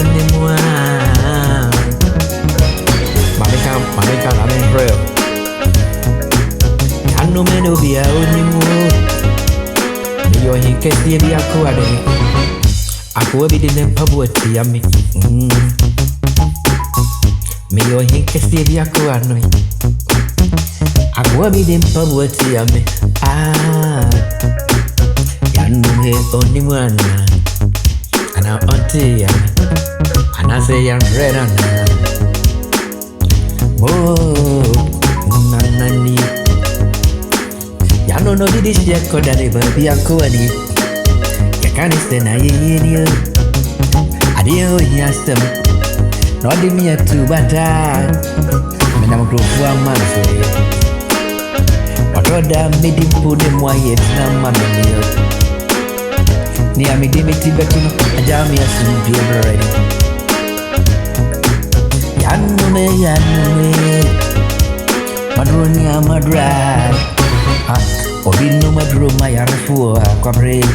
onimwa. Mamika na membrel. Yanu meno bia onimu. Miyo hinkesi bia kuade. Aku bi de pabuati yami. Miyo hinkesi bia kuano. Aku bi de pabuati yami. Yanu he onimu ana. Ana onti yami. Ana say yan redana. Nanani Yano no didi sheko dade baby akwani Yakani stena yeni Adio yasem No di mi atu bata Mina mkrufu wa manso Waroda midi pude mwaye na mameniyo Ni amidi miti betuno Ajami asumbi everready Yanume Madroni amadra Obinu madro mayarafua kwa bre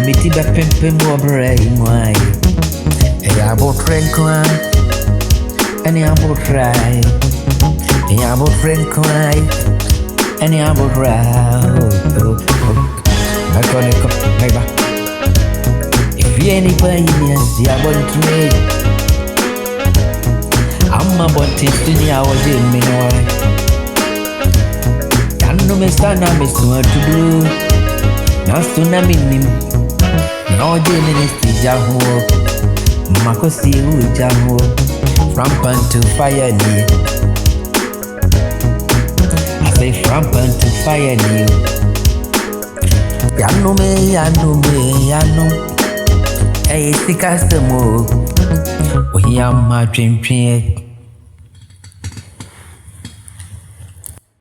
Miti ba pempe mwabre imwai Eya botren kwa Eni abotrai Eya botren kwa Eni abotrai Nakoneko Naiba If you anybody yes ya bontre Amma bonte stuni awaje minwa Yanu me sana me suwa tudu Na suna minim Na oje ministi jahu Makosi ujahu From pan to fire ni I say from pan to fire ni Yanu Hey, si customer Oyama dream